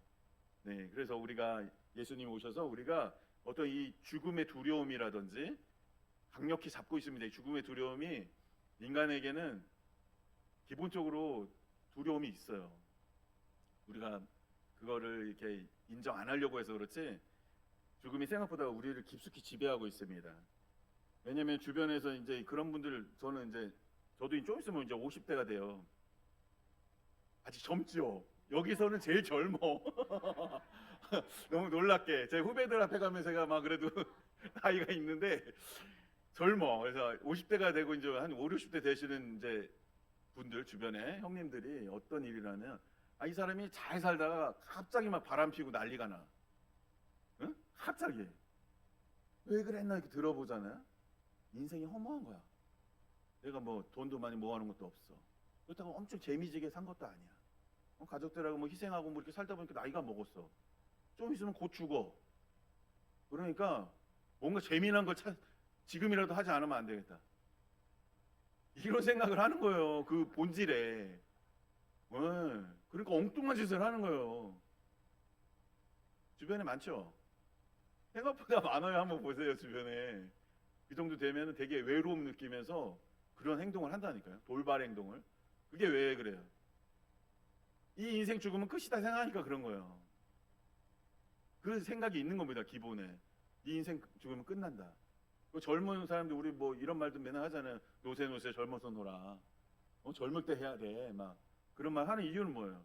네, 그래서 우리가 예수님이 오셔서 우리가 어떤 이 죽음의 두려움이라든지 강력히 잡고 있습니다. 이 죽음의 두려움이 인간에게는 기본적으로 두려움이 있어요. 우리가 그거를 이렇게 인정 안 하려고 해서 그렇지 죽음이 생각보다 우리를 깊숙이 지배하고 있습니다. 왜냐하면 주변에서 이제 그런 분들 저는 이제 저도 좀 있으면 이제 50대가 돼요. 아직 젊죠. 여기서는 제일 젊어. 너무 놀랍게 제 후배들 앞에 가면 제가 막 그래도 나이가 있는데 젊어. 그래서 50대가 되고 이제 한 5, 60대 되시는 이제 분들 주변에 형님들이 어떤 일이라면 이 사람이 잘 살다가 갑자기 막 바람 피고 난리가 나. 응? 갑자기 왜 그랬나 이렇게 들어보잖아요. 인생이 허무한 거야. 내가 뭐 돈도 많이 모아놓은 것도 없어. 그렇다고 엄청 재미지게 산 것도 아니야. 가족들하고 뭐 희생하고 뭐 이렇게 살다 보니까 나이가 먹었어. 좀 있으면 곧 죽어. 그러니까 뭔가 재미난 걸 지금이라도 하지 않으면 안 되겠다. 이런 생각을 하는 거예요. 그 본질에. 네. 그러니까 엉뚱한 짓을 하는 거예요. 주변에 많죠? 생각보다 많아요. 한번 보세요, 주변에. 이 정도 되면 되게 외로움 느끼면서 그런 행동을 한다니까요. 돌발 행동을. 그게 왜 그래요? 이 인생 죽으면 끝이다 생각하니까 그런 거예요. 그 생각이 있는 겁니다, 기본에. 이 인생 죽으면 끝난다. 그 젊은 사람들, 우리 뭐 이런 말도 맨날 하잖아요. 노세 젊어서 놀아. 젊을 때 해야 돼. 막 그런 말 하는 이유는 뭐예요?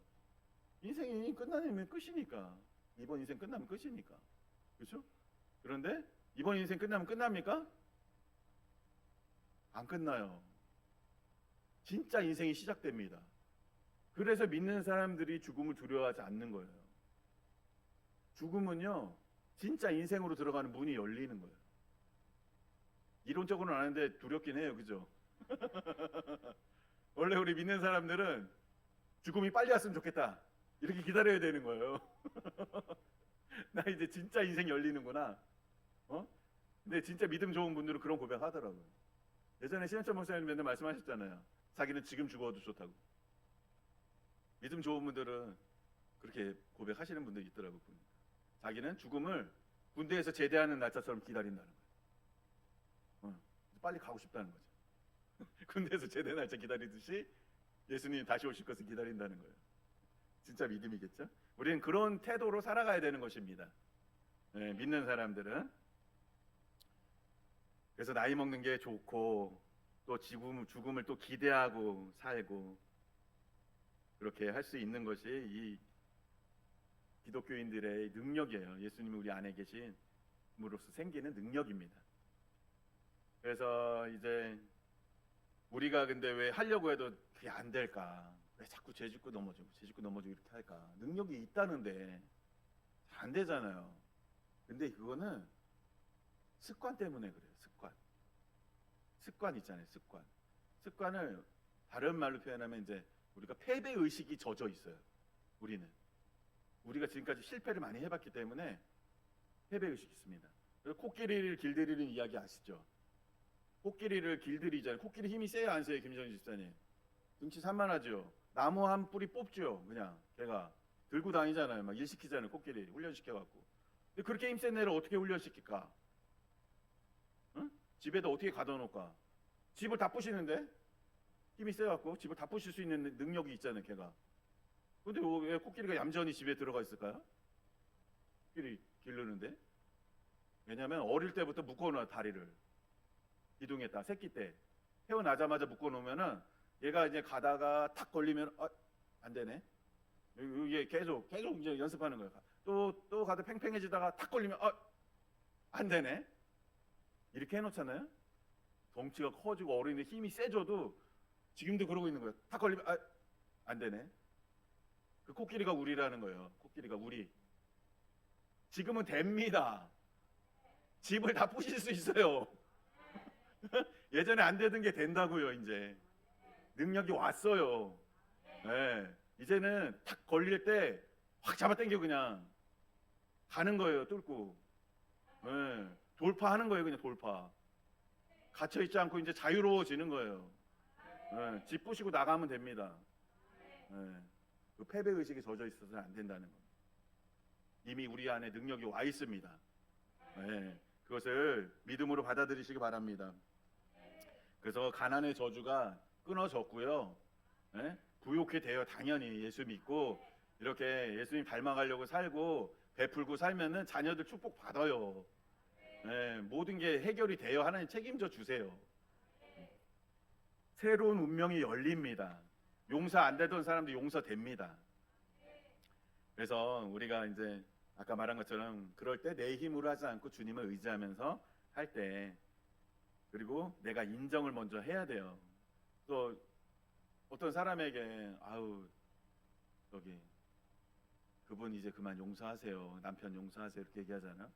인생이 끝나면 끝이니까. 이번 인생 끝나면 끝이니까. 그렇죠? 그런데 이번 인생 끝나면 끝납니까? 안 끝나요. 진짜 인생이 시작됩니다. 그래서 믿는 사람들이 죽음을 두려워하지 않는 거예요. 죽음은요, 진짜 인생으로 들어가는 문이 열리는 거예요. 이론적으로는 아는데 두렵긴 해요. 그죠? 원래 우리 믿는 사람들은 죽음이 빨리 왔으면 좋겠다. 이렇게 기다려야 되는 거예요. 나 이제 진짜 인생 열리는구나. 근데 진짜 믿음 좋은 분들은 그런 고백 하더라고요. 예전에 신현철 목사님 맨날 말씀하셨잖아요. 자기는 지금 죽어도 좋다고. 믿음 좋은 분들은 그렇게 고백하시는 분들이 있더라고요. 자기는 죽음을 군대에서 제대하는 날짜처럼 기다린다는 거예요. 빨리 가고 싶다는 거죠. 군대에서 제대 날짜 기다리듯이 예수님이 다시 오실 것을 기다린다는 거예요. 진짜 믿음이겠죠? 우리는 그런 태도로 살아가야 되는 것입니다. 네, 믿는 사람들은. 그래서 나이 먹는 게 좋고 또 죽음을 또 기대하고 살고 그렇게 할 수 있는 것이 이 기독교인들의 능력이에요. 예수님이 우리 안에 계심으로써 생기는 능력입니다. 그래서 이제 우리가 근데 왜 하려고 해도 그게 안 될까? 왜 자꾸 죄 짓고 넘어지고 이렇게 할까? 능력이 있다는데 잘 안 되잖아요. 근데 그거는 습관 때문에 그래요. 습관 있잖아요. 습관을 다른 말로 표현하면 이제 우리가 패배 의식이 젖어 있어요. 우리가 지금까지 실패를 많이 해봤기 때문에 패배 의식이 있습니다. 코끼리를 길들이는 이야기 아시죠? 코끼리를 길들이잖아요. 코끼리 힘이 세요, 안 세요, 김정희 집사님? 등치 산만하죠. 나무 한 뿌리 뽑죠. 그냥 걔가 들고 다니잖아요. 막 일 시키잖아요. 코끼리 훈련시켜갖고. 근데 그렇게 힘센 애를 어떻게 훈련시킬까? 응? 집에다 어떻게 가둬놓을까? 집을 다 부시는데 힘이 세갖고 집을 다 부실 수 있는 능력이 있잖아요. 걔가. 근데 왜 코끼리가 얌전히 집에 들어가 있을까요? 코끼리 기르는데. 왜냐하면 어릴 때부터 묶어놔. 다리를 기둥에다 새끼 때 태어나자마자 묶어놓으면은 얘가 이제 가다가 탁 걸리면 안 되네. 이게 계속 이제 연습하는 거예요. 또 가다 팽팽해지다가 탁 걸리면 안 되네. 이렇게 해놓잖아요. 덩치가 커지고 어린이 힘이 세져도 지금도 그러고 있는 거예요. 탁 걸리면 안 되네. 그 코끼리가 우리라는 거예요. 코끼리가 우리. 지금은 됩니다. 집을 다 부실 수 있어요. 예전에 안 되던 게 된다고요. 이제 능력이 왔어요. 네. 이제는 탁 걸릴 때 확 잡아당겨 그냥 가는 거예요. 뚫고. 네. 돌파하는 거예요. 그냥 돌파. 갇혀 있지 않고 이제 자유로워지는 거예요. 네. 집 부시고 나가면 됩니다. 네. 그 패배 의식이 젖어 있어서는 안 된다는 겁니다. 이미 우리 안에 능력이 와 있습니다. 네. 그것을 믿음으로 받아들이시기 바랍니다. 그래서 가난의 저주가 끊어졌고요. 네? 부욕해 돼요. 당연히 예수 믿고 이렇게 예수님 닮아가려고 살고 베풀고 살면은 자녀들 축복 받아요. 네, 모든 게 해결이 돼요. 하나님 책임져 주세요. 새로운 운명이 열립니다. 용서 안 되던 사람도 용서됩니다. 그래서 우리가 이제 아까 말한 것처럼 그럴 때 내 힘으로 하지 않고 주님을 의지하면서 할 때, 그리고 내가 인정을 먼저 해야 돼요. 또 어떤 사람에게 그분 이제 그만 용서하세요. 남편 용서하세요. 이렇게 얘기하잖아요.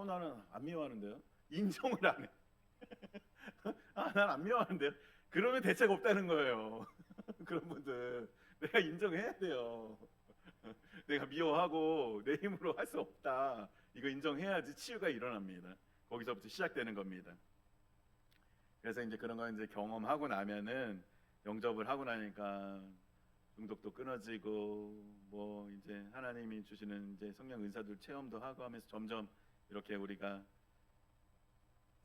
나는 안 미워하는데요. 인정을 안 해. 아, 난 안 미워하는데요. 그러면 대책 없다는 거예요. 그런 분들 내가 인정해야 돼요. 내가 미워하고 내 힘으로 할 수 없다. 이거 인정해야지 치유가 일어납니다. 거기서부터 시작되는 겁니다. 그래서 이제 그런 거 이제 경험하고 나면은 영접을 하고 나니까 중독도 끊어지고 뭐 이제 하나님이 주시는 이제 성령 은사들 체험도 하고 하면서 점점 이렇게 우리가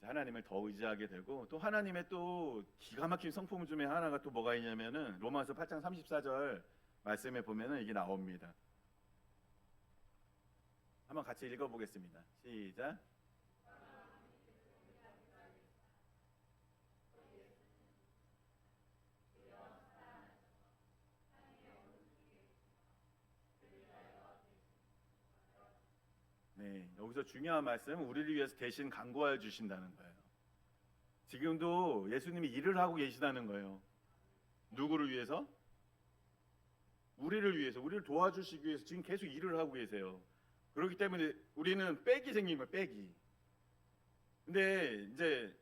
하나님을 더 의지하게 되고, 또 하나님의 또 기가 막힌 성품 중에 하나가 또 뭐가 있냐면은 로마서 8장 34절 말씀에 보면은 이게 나옵니다. 한번 같이 읽어보겠습니다. 시작. 네, 여기서 중요한 말씀, 우리를 위해서 대신 간구하여 주신다는 거예요. 지금도 예수님이 일을 하고 계시다는 거예요. 누구를 위해서? 우리를 위해서, 우리를 도와주시기 위해서 지금 계속 일을 하고 계세요. 그렇기 때문에 우리는 빽이 생긴 거예요, 빽이. 근데 이제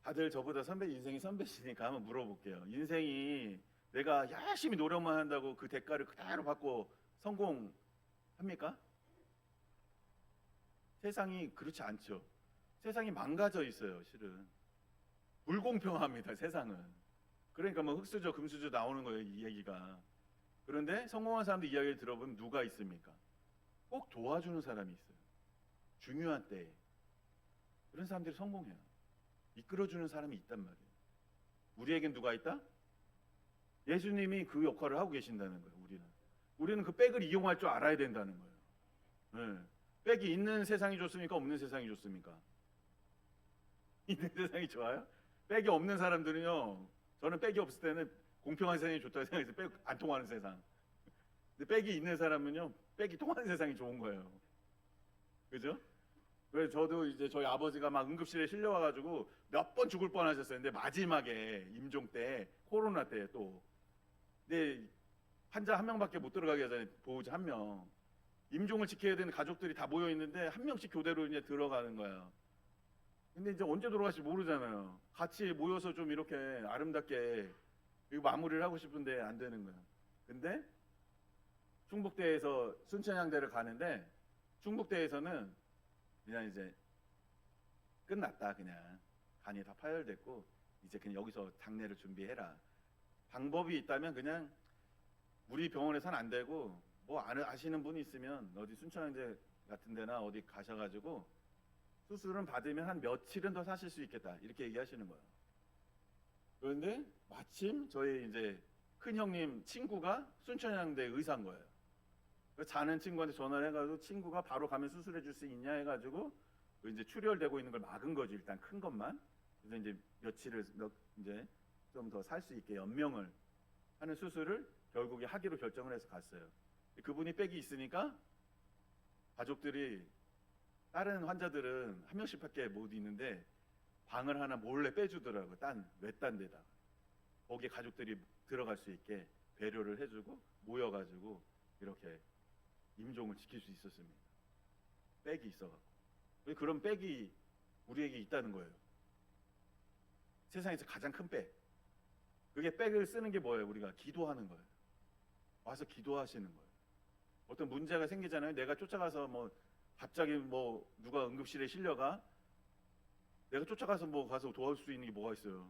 다들 저보다 인생이 선배시니까 한번 물어볼게요. 인생이 내가 열심히 노력만 한다고 그 대가를 그대로 받고 성공합니까? 세상이 그렇지 않죠. 세상이 망가져 있어요, 실은. 불공평합니다, 세상은. 그러니까 뭐 흑수저, 금수저 나오는 거예요, 이 얘기가. 그런데 성공한 사람들 이야기를 들어보면 누가 있습니까? 꼭 도와주는 사람이 있어요. 중요한 때에. 그런 사람들이 성공해요. 이끌어주는 사람이 있단 말이에요. 우리에겐 누가 있다? 예수님이 그 역할을 하고 계신다는 거예요, 우리는 그 백을 이용할 줄 알아야 된다는 거예요. 네. 백이 있는 세상이 좋습니까? 없는 세상이 좋습니까? 있는 세상이 좋아요? 백이 없는 사람들은요, 저는 백이 없을 때는 공평한 세상이 좋다고 생각해서 백 안 통하는 세상. 근데 백이 있는 사람은요, 백이 통하는 세상이 좋은 거예요. 그죠? 그래서 저도 이제 저희 아버지가 막 응급실에 실려와가지고 몇 번 죽을 뻔하셨어요. 근데 마지막에 임종 때, 코로나 때 또. 근데 환자 한 명밖에 못 들어가게 하잖아요. 보호자 한 명. 임종을 지켜야 되는 가족들이 다 모여 있는데 한 명씩 교대로 이제 들어가는 거야. 근데 이제 언제 돌아갈지 모르잖아요. 같이 모여서 좀 이렇게 아름답게 이거 마무리를 하고 싶은데 안 되는 거야. 근데 충북대에서 순천향대를 가는데 충북대에서는 그냥 이제 끝났다. 그냥 간이 다 파열됐고 이제 그냥 여기서 장례를 준비해라. 방법이 있다면 그냥 우리 병원에서는 안 되고 뭐 아시는 분이 있으면 어디 순천향대 같은 데나 어디 가셔가지고 수술은 받으면 한 며칠은 더 사실 수 있겠다. 이렇게 얘기하시는 거예요. 그런데 마침 저희 이제 큰 형님 친구가 순천향대 의사인 거예요. 자는 친구한테 전화를 해가지고 친구가 바로 가면 수술해 줄 수 있냐 해가지고 이제 출혈되고 있는 걸 막은 거지, 일단 큰 것만. 그래서 이제 며칠을 이제 좀 더 살 수 있게 연명을 하는 수술을 결국에 하기로 결정을 해서 갔어요. 그분이 백이 있으니까 가족들이, 다른 환자들은 한 명씩밖에 못 있는데 방을 하나 몰래 빼주더라고. 외딴 데다. 거기에 가족들이 들어갈 수 있게 배려를 해주고 모여가지고 이렇게 임종을 지킬 수 있었습니다. 백이 있어갖고. 그런 백이 우리에게 있다는 거예요. 세상에서 가장 큰 백. 그게 백을 쓰는 게 뭐예요? 우리가 기도하는 거예요. 와서 기도하시는 거예요. 어떤 문제가 생기잖아요. 내가 쫓아가서 뭐 갑자기 뭐 누가 응급실에 실려가, 내가 쫓아가서 뭐 가서 도와줄 수 있는 게 뭐가 있어요?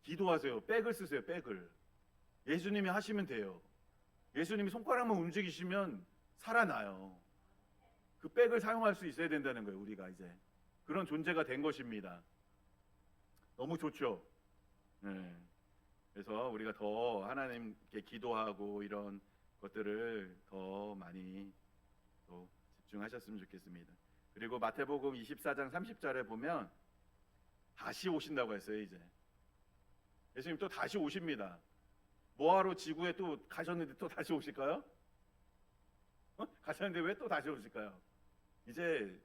기도하세요. 백을 쓰세요. 백을. 예수님이 하시면 돼요. 예수님이 손가락만 움직이시면 살아나요. 그 백을 사용할 수 있어야 된다는 거예요. 우리가 이제 그런 존재가 된 것입니다. 너무 좋죠. 네. 그래서 우리가 더 하나님께 기도하고 이런 것들을 더 많이 또 집중하셨으면 좋겠습니다. 그리고 마태복음 24장 30절에 보면 다시 오신다고 했어요. 이제 예수님 또 다시 오십니다. 뭐하러 지구에 또 가셨는데 또 다시 오실까요? 가셨는데 왜 또 다시 오실까요? 이제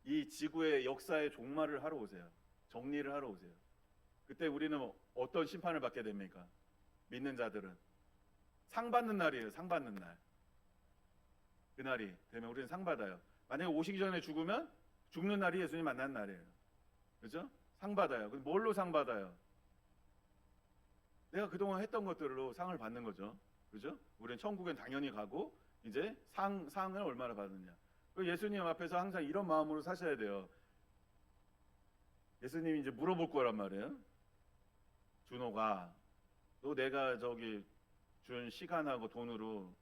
이 지구의 역사의 종말을 하러 오세요. 정리를 하러 오세요. 그때 우리는 어떤 심판을 받게 됩니까? 믿는 자들은 상 받는 날이에요. 상 받는 날. 그날이 되면 우리는 상 받아요. 만약에 오시기 전에 죽으면 죽는 날이 예수님 만난 날이에요. 그렇죠? 상 받아요. 근데 뭘로 상 받아요? 내가 그동안 했던 것들로 상을 받는 거죠. 그죠? 우리는 천국엔 당연히 가고 이제 상을 얼마나 받느냐. 예수님 앞에서 항상 이런 마음으로 사셔야 돼요. 예수님이 이제 물어볼 거란 말이에요. 준호가 너 내가 저기 준 시간하고 돈으로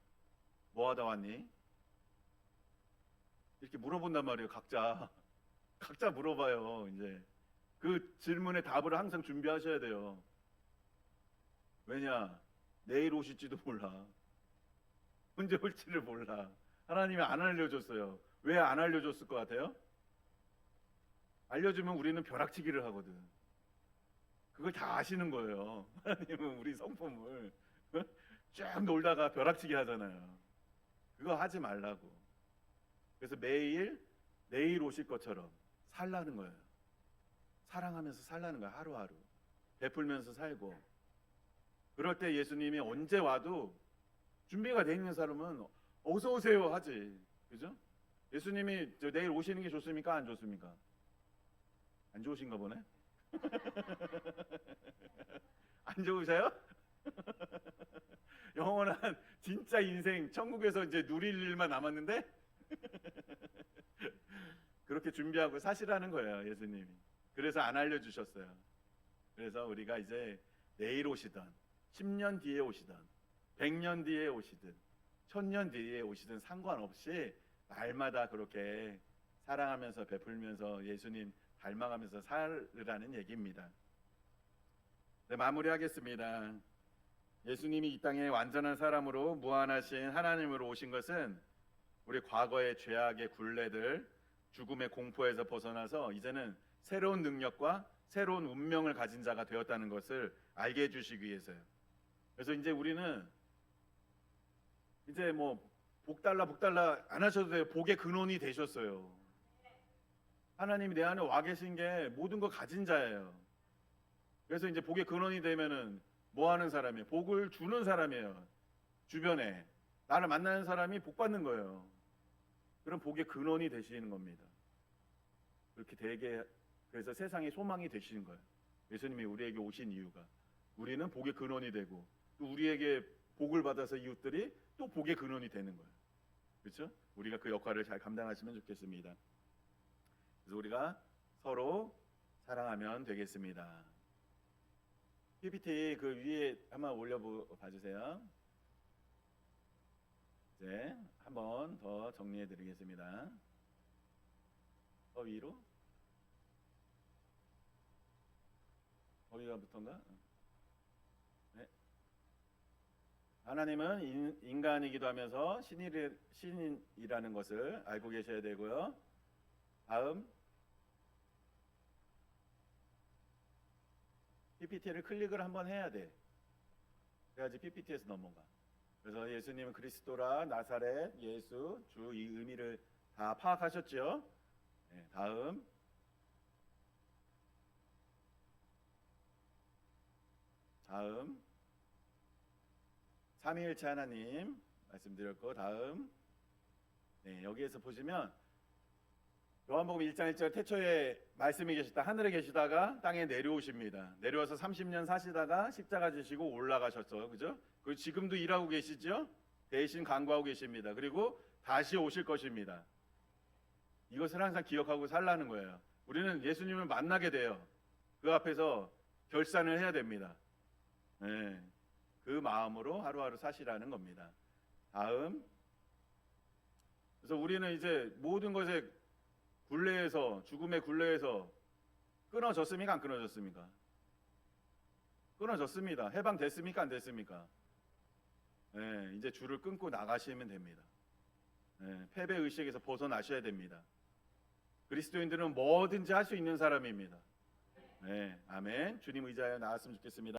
뭐 하다 왔니? 이렇게 물어본단 말이에요. 각자 물어봐요. 이제 그 질문에 답을 항상 준비하셔야 돼요. 왜냐? 내일 오실지도 몰라. 언제 올지를 몰라. 하나님이 안 알려줬어요. 왜 안 알려줬을 것 같아요? 알려주면 우리는 벼락치기를 하거든. 그걸 다 아시는 거예요. 하나님은 우리 성품을 쭉 놀다가 벼락치기 하잖아요. 그거 하지 말라고. 그래서 매일 내일 오실 것처럼 살라는 거예요. 사랑하면서 살라는 거예요. 하루하루 베풀면서 살고. 그럴 때 예수님이 언제 와도 준비가 돼 있는 사람은 어서 오세요 하지. 그죠? 예수님이 내일 오시는 게 좋습니까? 안 좋습니까? 안 좋으신가 보네. 안 좋으세요? 영원한 진짜 인생 천국에서 이제 누릴 일만 남았는데 그렇게 준비하고 사시라는 거예요. 예수님이. 그래서 안 알려주셨어요. 그래서 우리가 이제 내일 오시던 10년 뒤에 오시던 100년 뒤에 오시든 1000년 뒤에 오시든 상관없이 날마다 그렇게 사랑하면서 베풀면서 예수님 닮아가면서 살으라는 얘기입니다. 네, 마무리하겠습니다. 예수님이 이 땅에 완전한 사람으로 무한하신 하나님으로 오신 것은 우리 과거의 죄악의 굴레들, 죽음의 공포에서 벗어나서 이제는 새로운 능력과 새로운 운명을 가진 자가 되었다는 것을 알게 해주시기 위해서요. 그래서 이제 우리는 이제 뭐 복 달라 안 하셔도 돼요. 복의 근원이 되셨어요. 하나님이 내 안에 와 계신 게 모든 거 가진 자예요. 그래서 이제 복의 근원이 되면은 뭐 하는 사람이에요? 복을 주는 사람이에요. 주변에 나를 만나는 사람이 복 받는 거예요. 그럼 복의 근원이 되시는 겁니다. 그렇게 되게 그래서 세상의 소망이 되시는 거예요. 예수님이 우리에게 오신 이유가 우리는 복의 근원이 되고 또 우리에게 복을 받아서 이웃들이 또 복의 근원이 되는 거예요. 그렇죠? 우리가 그 역할을 잘 감당하시면 좋겠습니다. 그래서 우리가 서로 사랑하면 되겠습니다. PPT 그 위에 한번 올려봐 주세요. 이제 한번 더 정리해 드리겠습니다. 더 위로? 거기가부터인가? 네. 하나님은 인간이기도 하면서 신이라는 것을 알고 계셔야 되고요. 다음 PPT를 클릭을 한번 해야 돼. 그래야지 PPT에서 넘어가. 그래서 예수님은 그리스도라, 나사렛, 예수, 주 이 의미를 다 파악하셨죠? 네, 다음 삼위일체 하나님 말씀드렸고 다음 네, 여기에서 보시면 요한복음 1장 1절 태초에 말씀이 계시다 하늘에 계시다가 땅에 내려오십니다. 내려와서 30년 사시다가 십자가 지시고 올라가셨죠. 그죠? 그리고 지금도 일하고 계시죠? 대신 간구하고 계십니다. 그리고 다시 오실 것입니다. 이것을 항상 기억하고 살라는 거예요. 우리는 예수님을 만나게 돼요. 그 앞에서 결산을 해야 됩니다. 네, 그 마음으로 하루하루 사시라는 겁니다. 다음 그래서 우리는 이제 모든 것에 굴레에서 죽음의 굴레에서 끊어졌습니까? 안 끊어졌습니까? 끊어졌습니다. 해방됐습니까? 안 됐습니까? 네, 이제 줄을 끊고 나가시면 됩니다. 네, 패배 의식에서 벗어나셔야 됩니다. 그리스도인들은 뭐든지 할 수 있는 사람입니다. 네, 아멘. 주님 의지하여 나왔으면 좋겠습니다.